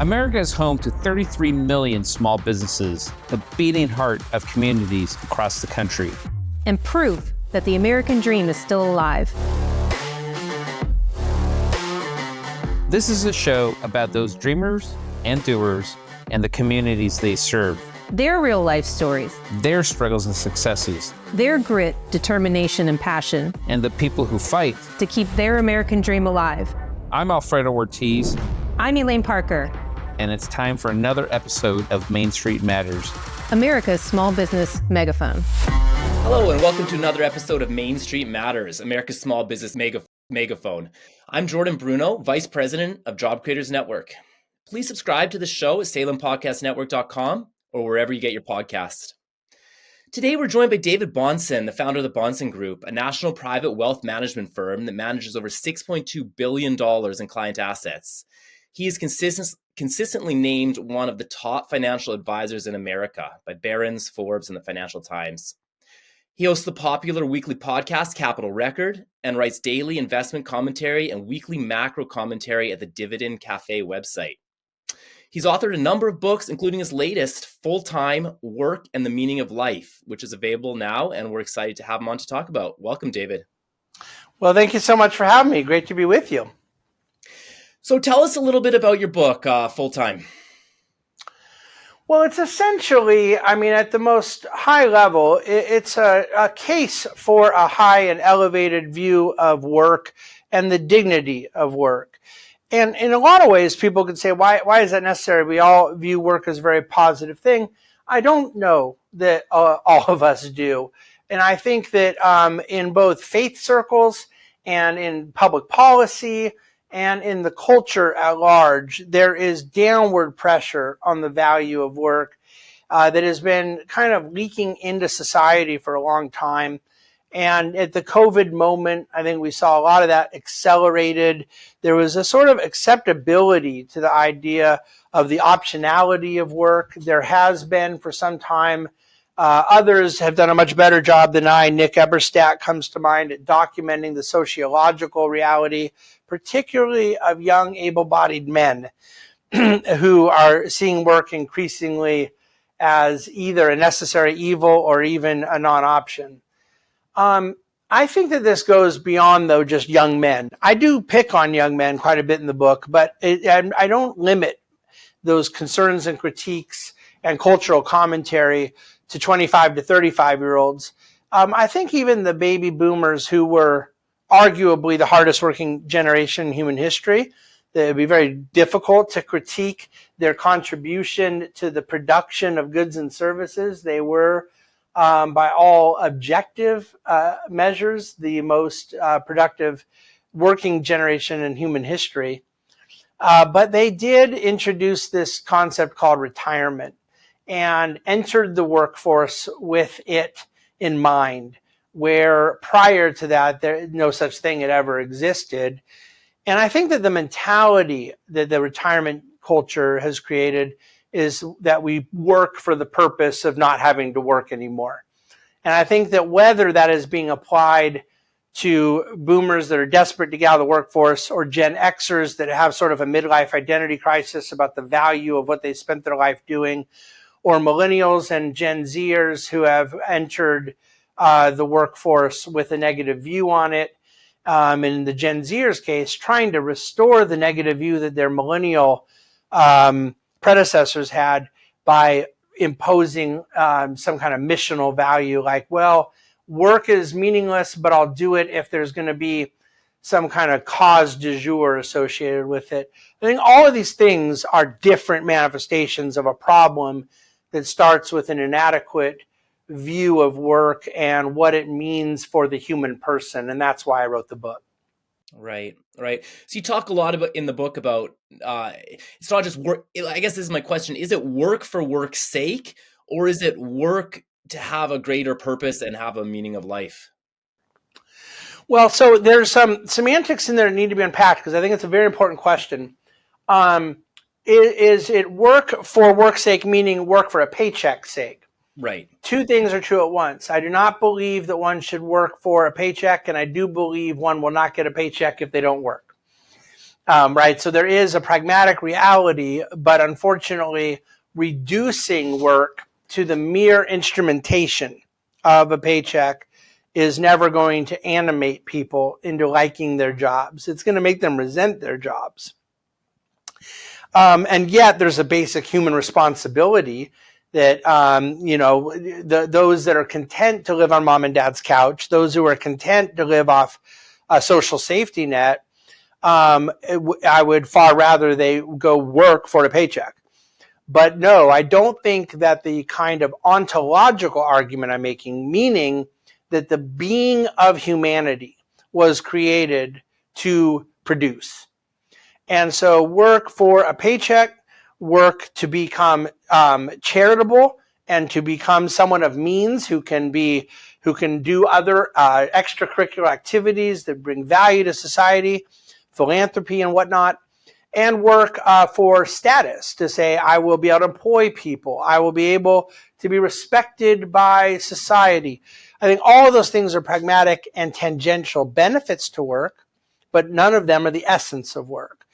America is home to 33 million small businesses, the beating heart of communities across the country. And proof that the American dream is still alive. This is a show about those dreamers and doers and the communities they serve. Their real life stories. Their struggles and successes. Their grit, determination, and passion. And the people who fight to keep their American dream alive. I'm Alfredo Ortiz. I'm Elaine Parker. And it's time for another episode of Main Street Matters, America's small business megaphone. Hello, and welcome to another episode of Main Street Matters, America's small business megaphone. I'm Jordan Bruneau, Vice President of Job Creators Network. Please subscribe to the show at SalemPodcastNetwork.com or wherever you get your podcasts. Today, we're joined by David Bahnsen, the founder of the Bahnsen Group, a national private wealth management firm that manages over $6.2 billion in client assets. He is consistently named one of the top financial advisors in America by Barron's, Forbes, and the Financial Times. He hosts the popular weekly podcast Capital Record and writes daily investment commentary and weekly macro commentary at the Dividend Cafe website. He's authored a number of books, including his latest, Full-Time Work and the Meaning of Life, which is available now, and we're excited to have him on to talk about. Welcome, David. Well, thank you so much for having me. Great to be with you. So tell us a little bit about your book, Full-Time. Well, it's essentially, at the most high level, it's a case for a high and elevated view of work and the dignity of work. And in a lot of ways, people could say, why is that necessary? We all view work as a very positive thing. I don't know that all of us do. And I think that in both faith circles and in public policy and in the culture at large, there is downward pressure on the value of work that has been kind of leaking into society for a long time. And at the COVID moment, I think we saw a lot of that accelerated. There was a sort of acceptability to the idea of the optionality of work. There has been for some time. Others have done a much better job than I. Nick Eberstadt comes to mind at documenting the sociological reality, particularly of young able-bodied men who are seeing work increasingly as either a necessary evil or even a non-option. I think that this goes beyond, though, just young men. I do pick on young men quite a bit in the book, but I don't limit those concerns and critiques and cultural commentary to 25 to 35-year-olds. I think even the baby boomers, who were arguably the hardest working generation in human history, that it would be very difficult to critique their contribution to the production of goods and services. They were, by all objective measures, the most productive working generation in human history. But they did introduce this concept called retirement and entered the workforce with it in mind, where prior to that, no such thing had ever existed. And I think that the mentality that the retirement culture has created is that we work for the purpose of not having to work anymore. And I think that whether that is being applied to boomers that are desperate to get out of the workforce or Gen Xers that have sort of a midlife identity crisis about the value of what they spent their life doing, or millennials and Gen Zers who have entered the workforce with a negative view on it. In the Gen Zers case, trying to restore the negative view that their millennial predecessors had by imposing some kind of missional value, like, well, work is meaningless, but I'll do it if there's going to be some kind of cause du jour associated with it. I think all of these things are different manifestations of a problem that starts with an inadequate view of work and what it means for the human person. And that's why I wrote the book. Right. So you talk a lot about in the book about it's not just work. I guess this is my question. Is it work for work's sake, or is it work to have a greater purpose and have a meaning of life? Well, so there's some semantics in there that need to be unpacked, because I think it's a very important question. Is it work for work's sake, meaning work for a paycheck's sake? Right. Two things are true at once. I do not believe that one should work for a paycheck, and I do believe one will not get a paycheck if they don't work. right? So there is a pragmatic reality, but unfortunately, reducing work to the mere instrumentation of a paycheck is never going to animate people into liking their jobs. It's going to make them resent their jobs. And yet there's a basic human responsibility that, those that are content to live on mom and dad's couch, those who are content to live off a social safety net, I would far rather they go work for a paycheck. But no, I don't think that the kind of ontological argument I'm making, meaning that the being of humanity was created to produce. And so work for a paycheck, work to become charitable and to become someone of means who can do other extracurricular activities that bring value to society, philanthropy and whatnot, and work for status, to say, I will be able to employ people. I will be able to be respected by society. I think all of those things are pragmatic and tangential benefits to work, but none of them are the essence of work.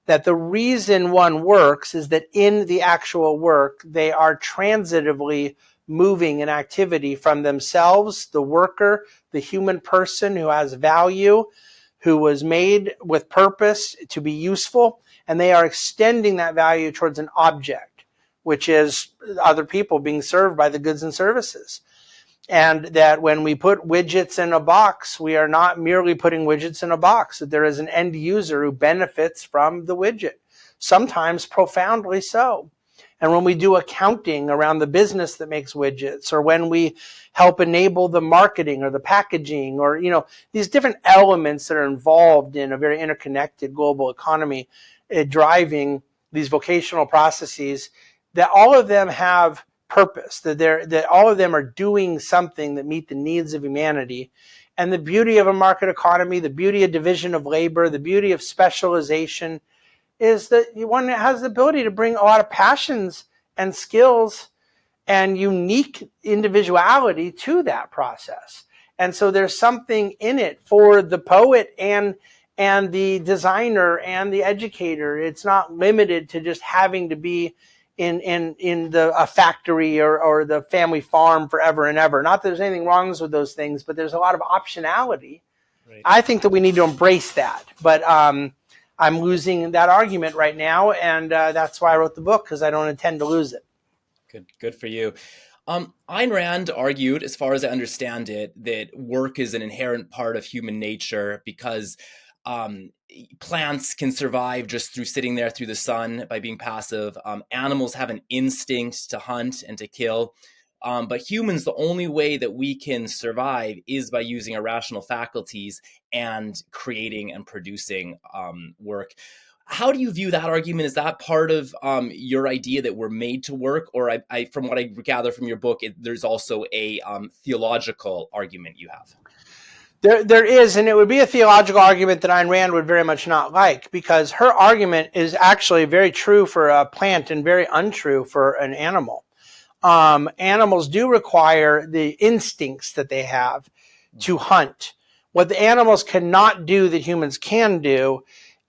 That the reason one works is that in the actual work, they are transitively moving an activity from themselves, the worker, the human person who has value, who was made with purpose to be useful, and they are extending that value towards an object, which is other people being served by the goods and services. And that when we put widgets in a box, we are not merely putting widgets in a box, that there is an end user who benefits from the widget, sometimes profoundly so. And when we do accounting around the business that makes widgets, or when we help enable the marketing or the packaging, or, these different elements that are involved in a very interconnected global economy, driving these vocational processes, that all of them have purpose, that all of them are doing something that meet the needs of humanity. And the beauty of a market economy, the beauty of division of labor, the beauty of specialization is that one has the ability to bring a lot of passions and skills and unique individuality to that process. And so there's something in it for the poet and the designer and the educator. It's not limited to just having to be in a factory or the family farm forever and ever. Not that there's anything wrong with those things, but there's a lot of optionality. Right. I think that we need to embrace that. But I'm losing that argument right now, and that's why I wrote the book, because I don't intend to lose it. Good for you. Ayn Rand argued, as far as I understand it, that work is an inherent part of human nature because plants can survive just through sitting there through the sun by being passive. Animals have an instinct to hunt and to kill. But humans, the only way that we can survive is by using our rational faculties and creating and producing work. How do you view that argument? Is that part of your idea that we're made to work? Or I from what I gather from your book, there's also a theological argument you have. There is, and it would be a theological argument that Ayn Rand would very much not like, because her argument is actually very true for a plant and very untrue for an animal. Animals do require the instincts that they have to hunt. What the animals cannot do that humans can do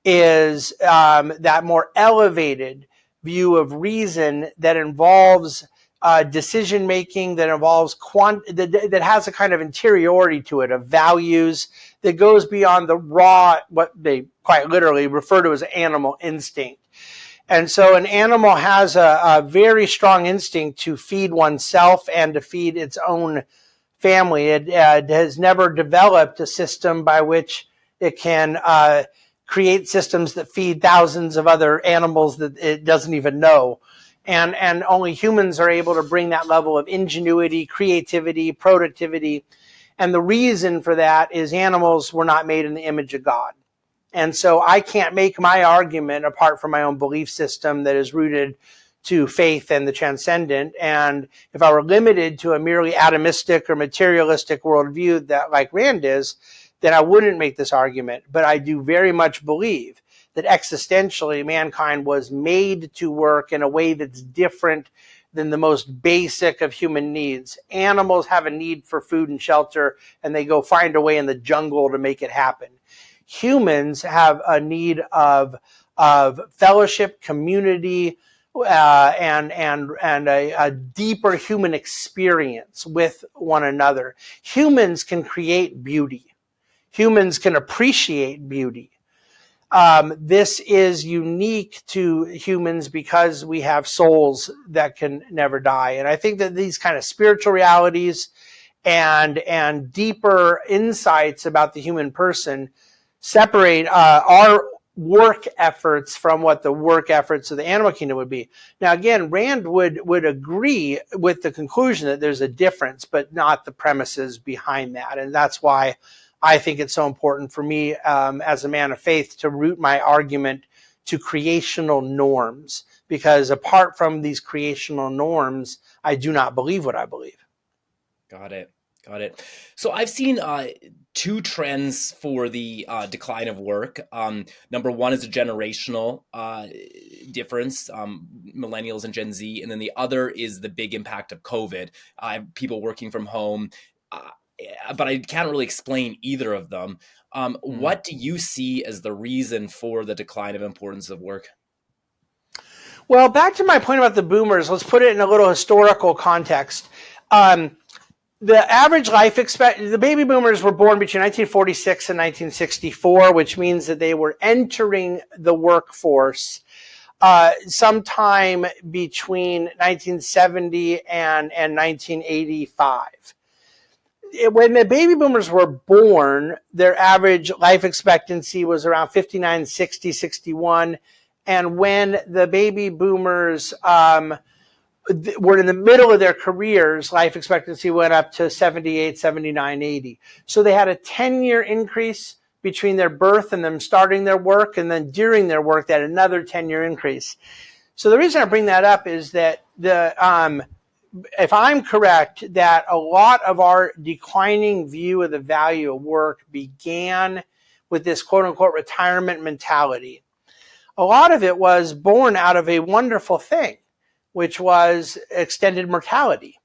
is that more elevated view of reason that involves decision making, that involves that has a kind of interiority to it, of values that goes beyond the raw, what they quite literally refer to as animal instinct. And so an animal has a very strong instinct to feed oneself and to feed its own family. It has never developed a system by which it can create systems that feed thousands of other animals that it doesn't even know. And only humans are able to bring that level of ingenuity, creativity, productivity. And the reason for that is animals were not made in the image of God. And so I can't make my argument apart from my own belief system that is rooted to faith and the transcendent. And if I were limited to a merely atomistic or materialistic worldview that like Rand is, then I wouldn't make this argument. But I do very much believe that existentially mankind was made to work in a way that's different than the most basic of human needs. Animals have a need for food and shelter, and they go find a way in the jungle to make it happen. humans have a need of fellowship, community, and a deeper human experience with one another. Humans can create beauty. Humans can appreciate beauty. This is unique to humans because we have souls that can never die. And I think that these kind of spiritual realities and deeper insights about the human person separate our work efforts from what the work efforts of the animal kingdom would be. Now, again, Rand would agree with the conclusion that there's a difference, but not the premises behind that. And that's why I think it's so important for me as a man of faith to root my argument to creational norms, because apart from these creational norms, I do not believe what I believe. Got it. So I've seen two trends for the decline of work. Number one is a generational difference, millennials and Gen Z. And then the other is the big impact of COVID, people working from home. But I can't really explain either of them. What do you see as the reason for the decline of importance of work? Well, back to my point about the boomers, let's put it in a little historical context. The average life expectancy, the baby boomers were born between 1946 and 1964, which means that they were entering the workforce sometime between 1970 and 1985. When the baby boomers were born, their average life expectancy was around 59, 60, 61. And when the baby boomers were in the middle of their careers, life expectancy went up to 78, 79, 80. So they had a 10-year increase between their birth and them starting their work. And then during their work, they had another 10-year increase. So the reason I bring that up is that if I'm correct, that a lot of our declining view of the value of work began with this quote unquote retirement mentality. A lot of it was born out of a wonderful thing, which was extended mortality.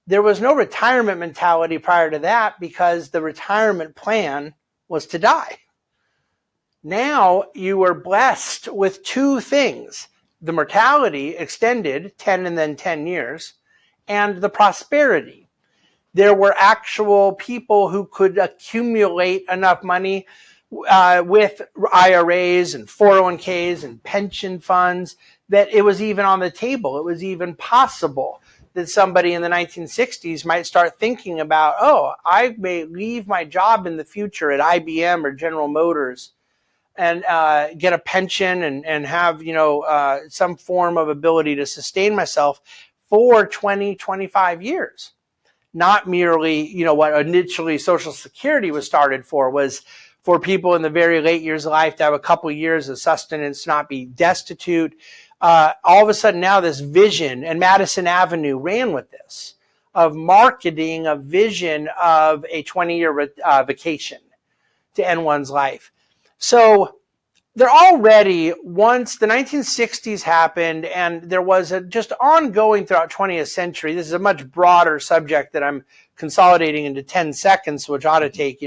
There was no retirement mentality prior to that because the retirement plan was to die. Now you were blessed with two things: the mortality extended 10 and then 10 years, and the prosperity. There were actual people who could accumulate enough money with IRAs and 401ks and pension funds that it was even on the table. It was even possible that somebody in the 1960s might start thinking about, oh, I may leave my job in the future at IBM or General Motors and get a pension and have, some form of ability to sustain myself for 20, 25 years. Not merely, what initially Social Security was started for, was for people in the very late years of life to have a couple of years of sustenance, not be destitute. All of a sudden now this vision, and Madison Avenue ran with this, of marketing a vision of a 20-year vacation to end one's life. So they're already, once the 1960s happened and there was a just ongoing throughout 20th century, this is a much broader subject that I'm consolidating into 10 seconds, which ought to take,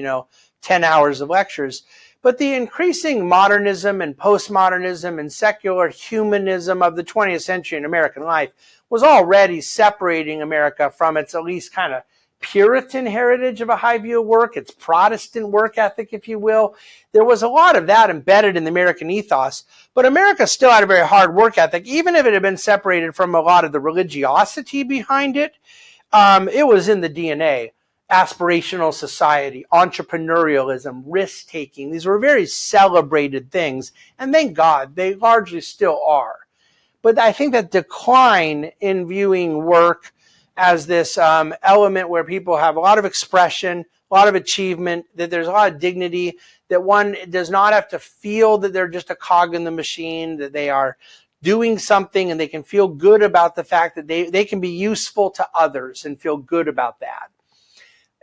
10 hours of lectures. But the increasing modernism and postmodernism and secular humanism of the 20th century in American life was already separating America from its at least kind of Puritan heritage of a high view of work, its Protestant work ethic, if you will. There was a lot of that embedded in the American ethos, but America still had a very hard work ethic, even if it had been separated from a lot of the religiosity behind it. It was in the DNA. Aspirational society, entrepreneurialism, risk-taking. These were very celebrated things, and thank God they largely still are. But I think that decline in viewing work as this element where people have a lot of expression, a lot of achievement, that there's a lot of dignity, that one does not have to feel that they're just a cog in the machine, that they are doing something and they can feel good about the fact that they can be useful to others and feel good about that.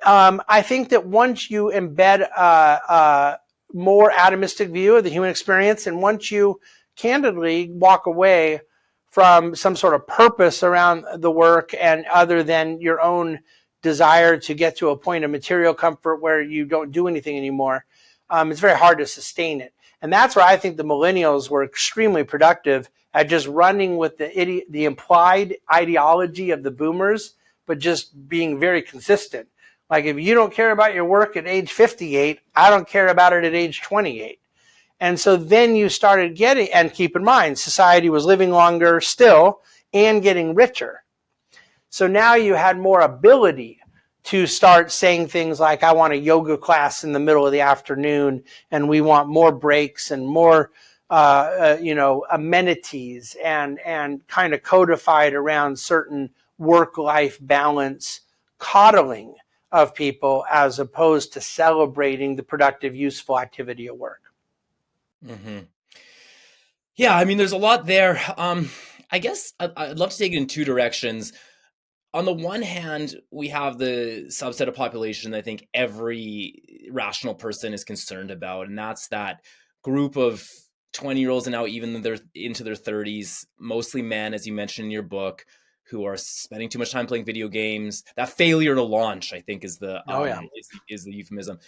I think that once you embed a more atomistic view of the human experience, and once you candidly walk away from some sort of purpose around the work and other than your own desire to get to a point of material comfort where you don't do anything anymore, it's very hard to sustain it. And that's where I think the millennials were extremely productive at just running with the implied ideology of the boomers, but just being very consistent. Like, if you don't care about your work at age 58, I don't care about it at age 28. And so then you started getting, and keep in mind, society was living longer still and getting richer. So now you had more ability to start saying things like, I want a yoga class in the middle of the afternoon, and we want more breaks and more amenities and kind of codified around certain work-life balance coddling of people, as opposed to celebrating the productive, useful activity of work. Mm-hmm. Yeah, I mean, there's a lot there. I guess I'd love to take it in two directions. On the one hand, we have the subset of population that I think every rational person is concerned about, and that's that group of 20-year-olds and now even they're into their 30s, mostly men, as you mentioned in your book, who are spending too much time playing video games. That failure to launch, I think, is the is the euphemism.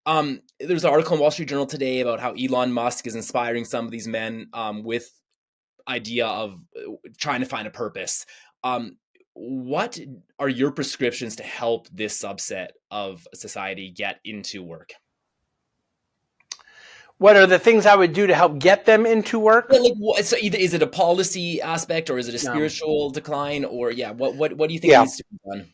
There's an article in Wall Street Journal today about how Elon Musk is inspiring some of these men with idea of trying to find a purpose. What are your prescriptions to help this subset of society get into work? What are the things I would do to help get them into work? Yeah, so either is it a policy aspect, or is it a spiritual decline, or what do you think needs to be done?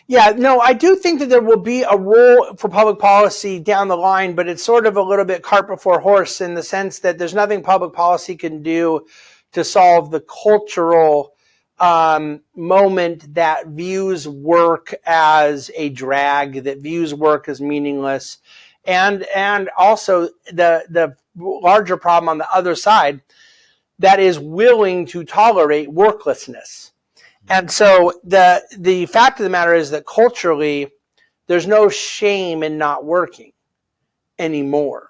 Yeah, no, I do think that there will be a role for public policy down the line, but it's sort of a little bit cart before horse, in the sense that there's nothing public policy can do to solve the cultural moment that views work as a drag, that views work as meaningless. And also the larger problem on the other side, that is willing to tolerate worklessness. And so the fact of the matter is that culturally, there's no shame in not working anymore.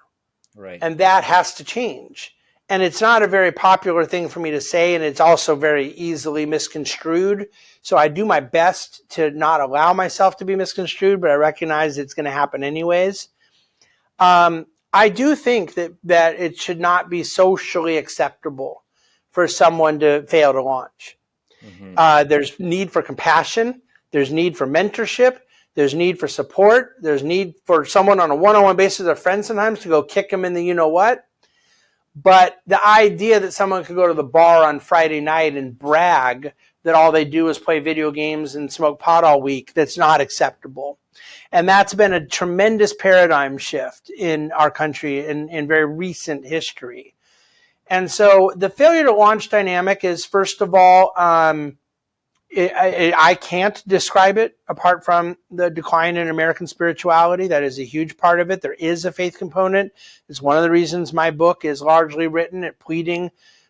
Right. And that has to change. And it's not a very popular thing for me to say, and it's also very easily misconstrued. So I do my best to not allow myself to be misconstrued, but I recognize it's going to happen anyways. I do think that it should not be socially acceptable for someone to fail to launch. Mm-hmm. There's need for compassion. There's need for mentorship. There's need for support. There's need for someone on a one-on-one basis, a friend sometimes, to go kick them in the you-know-what. But the idea that someone could go to the bar on Friday night and brag that all they do is play video games and smoke pot all week, that's not acceptable. And that's been a tremendous paradigm shift in our country in very recent history. And so the failure to launch dynamic is, first of all, I can't describe it apart from the decline in American spirituality. That is a huge part of it. There is a faith component. It's one of the reasons my book is largely written at pleading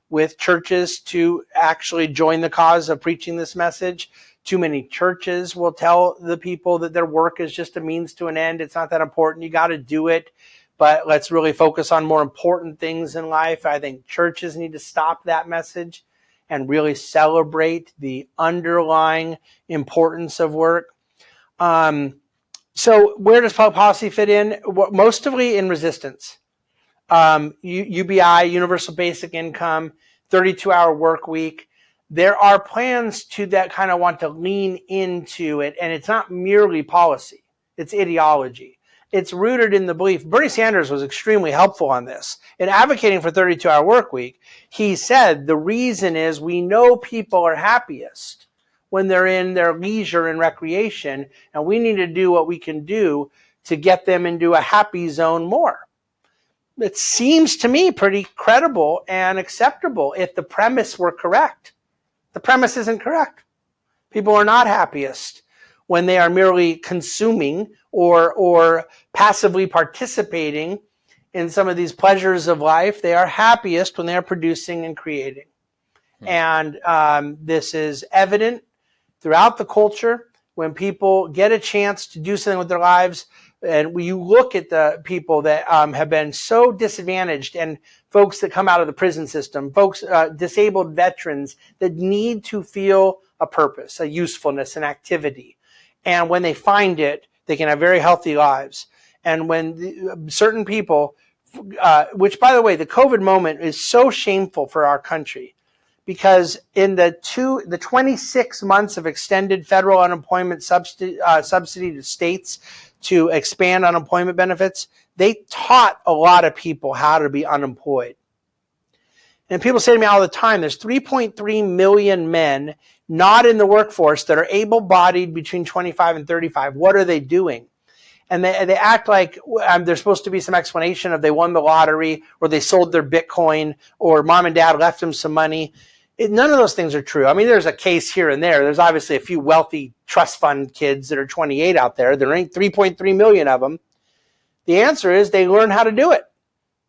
with churches to actually join the cause of preaching this message. Too many churches will tell the people that their work is just a means to an end. It's not that important. You got to do it, but let's really focus on more important things in life. I think churches need to stop that message and really celebrate the underlying importance of work. So where does public policy fit in? Mostly in resistance. UBI, Universal Basic Income, 32-hour work week. There are plans to that kind of want to lean into it, and it's not merely policy. It's ideology. It's rooted in the belief. Bernie Sanders was extremely helpful on this. In advocating for 32-hour work week, he said the reason is we know people are happiest when they're in their leisure and recreation, and we need to do what we can do to get them into a happy zone more. It seems to me pretty credible and acceptable if the premise were correct. The premise isn't correct. People are not happiest when they are merely consuming or passively participating in some of these pleasures of life. They are happiest when they are producing and creating. And this is evident throughout the culture when people get a chance to do something with their lives. And when you look at the people that have been so disadvantaged, and folks that come out of the prison system, folks, disabled veterans that need to feel a purpose, a usefulness, an activity. And when they find it, they can have very healthy lives. And when certain people, which by the way, the COVID moment is so shameful for our country, because in the 26 months of extended federal unemployment subsidy to states to expand unemployment benefits, they taught a lot of people how to be unemployed. And people say to me all the time, there's 3.3 million men not in the workforce that are able-bodied between 25 and 35. What are they doing? And they act like there's supposed to be some explanation of they won the lottery or they sold their Bitcoin or mom and dad left them some money. None of those things are true. I mean, there's a case here and there. There's obviously a few wealthy trust fund kids that are 28 out there. There ain't 3.3 million of them. The answer is they learn how to do it.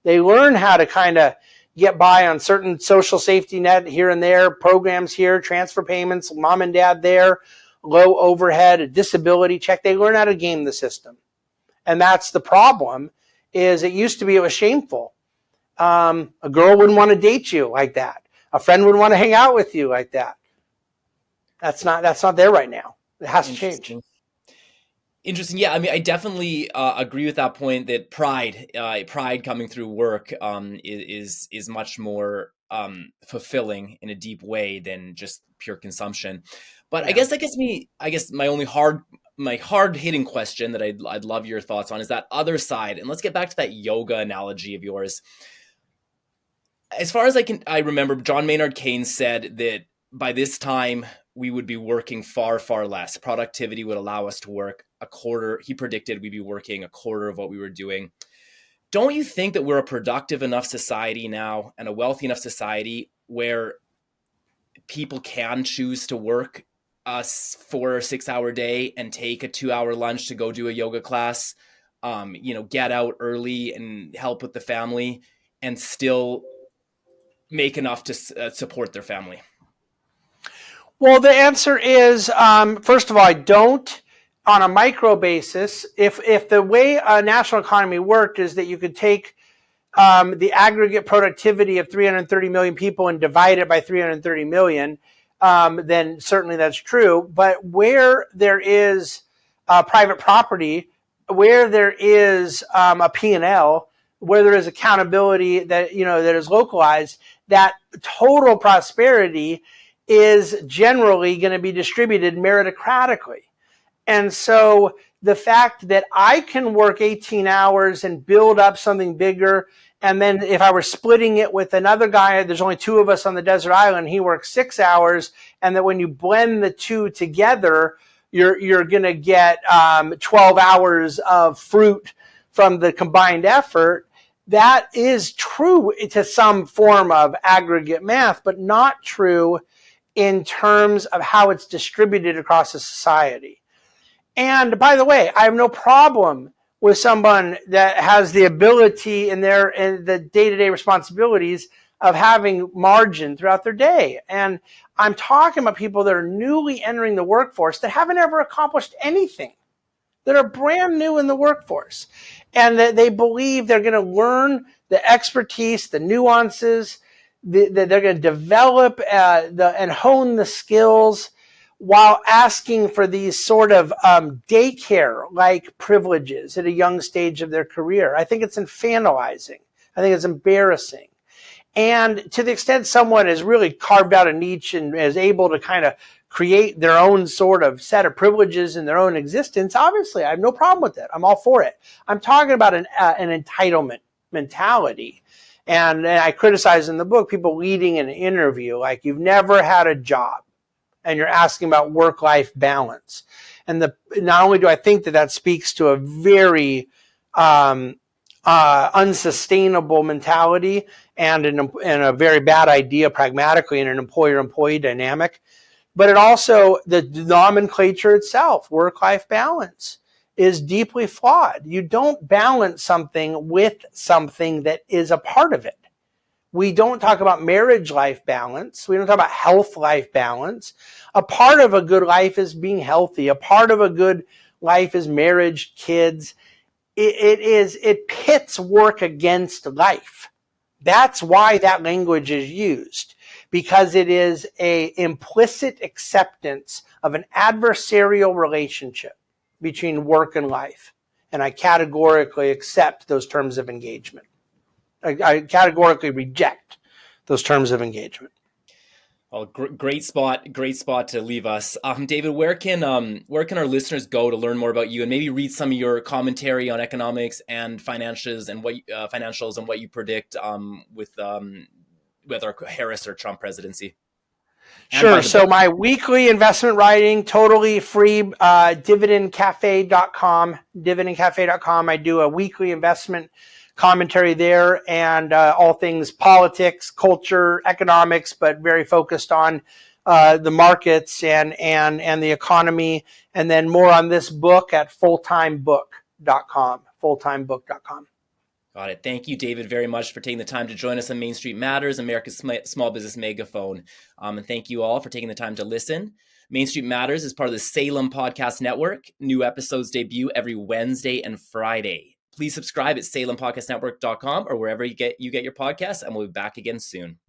They learn how to kind of get by on certain social safety net here and there, programs here, transfer payments, mom and dad there, low overhead, a disability check. They learn how to game the system. And that's the problem, is it used to be it was shameful. A girl wouldn't want to date you like that. A friend would want to hang out with you like that. That's not there right now. It has to change. Interesting. Yeah, I mean, I definitely agree with that point that pride coming through work is much more fulfilling in a deep way than just pure consumption. But yeah. I guess my hard hitting question that I'd love your thoughts on is that other side. And let's get back to that yoga analogy of yours. As far as I remember, John Maynard Keynes said that by this time we would be working far, far less. Productivity would allow us to work a quarter. He predicted we'd be working a quarter of what we were doing. Don't you think that we're a productive enough society now and a wealthy enough society where people can choose to work a 4 or 6 hour day and take a 2 hour lunch to go do a yoga class, get out early and help with the family and still make enough to support their family? Well, the answer is, first of all, I don't. On a micro basis, if the way a national economy worked is that you could take the aggregate productivity of 330 million people and divide it by 330 million, then certainly that's true. But where there is private property, where there is a P&L, where there is accountability that is localized, that total prosperity is generally going to be distributed meritocratically. And so the fact that I can work 18 hours and build up something bigger, and then if I were splitting it with another guy, there's only 2 of us on the desert island, he works 6 hours, and that when you blend the 2 together, you're going to get 12 hours of fruit from the combined effort. That is true to some form of aggregate math, but not true in terms of how it's distributed across a society. And by the way, I have no problem with someone that has the ability in the day-to-day responsibilities of having margin throughout their day. And I'm talking about people that are newly entering the workforce that haven't ever accomplished anything, that are brand new in the workforce, and that they believe they're going to learn the expertise, the nuances, that they're going to develop and hone the skills while asking for these sort of daycare-like privileges at a young stage of their career. I think it's infantilizing. I think it's embarrassing. And to the extent someone has really carved out a niche and is able to kind of create their own sort of set of privileges in their own existence, obviously I have no problem with it. I'm all for it. I'm talking about an entitlement mentality. And I criticize in the book people leading an interview like you've never had a job and you're asking about work-life balance. And not only do I think that speaks to a very unsustainable mentality and a very bad idea pragmatically in an employer-employee dynamic, but it also, the nomenclature itself, work-life balance, is deeply flawed. You don't balance something with something that is a part of it. We don't talk about marriage life balance. We don't talk about health life balance. A part of a good life is being healthy. A part of a good life is marriage, kids. It pits work against life. That's why that language is used, because it is an implicit acceptance of an adversarial relationship between work and life. and I categorically accept those terms of engagement. I categorically reject those terms of engagement. Well, great spot to leave us. David, where can our listeners go to learn more about you and maybe read some of your commentary on economics and financials and what you predict with our Harris or Trump presidency? Sure. So my weekly investment writing, totally free, dividendcafe.com, dividendcafe.com. I do a weekly investment commentary there, and all things politics, culture, economics, but very focused on the markets and the economy, and then more on this book at fulltimebook.com, fulltimebook.com. Got it. Thank you, David, very much for taking the time to join us on Main Street Matters, America's small business megaphone. And thank you all for taking the time to listen. Main Street Matters is part of the Salem Podcast Network. New episodes debut every Wednesday and Friday. Please subscribe at salempodcastnetwork.com or wherever you get your podcasts, and we'll be back again soon.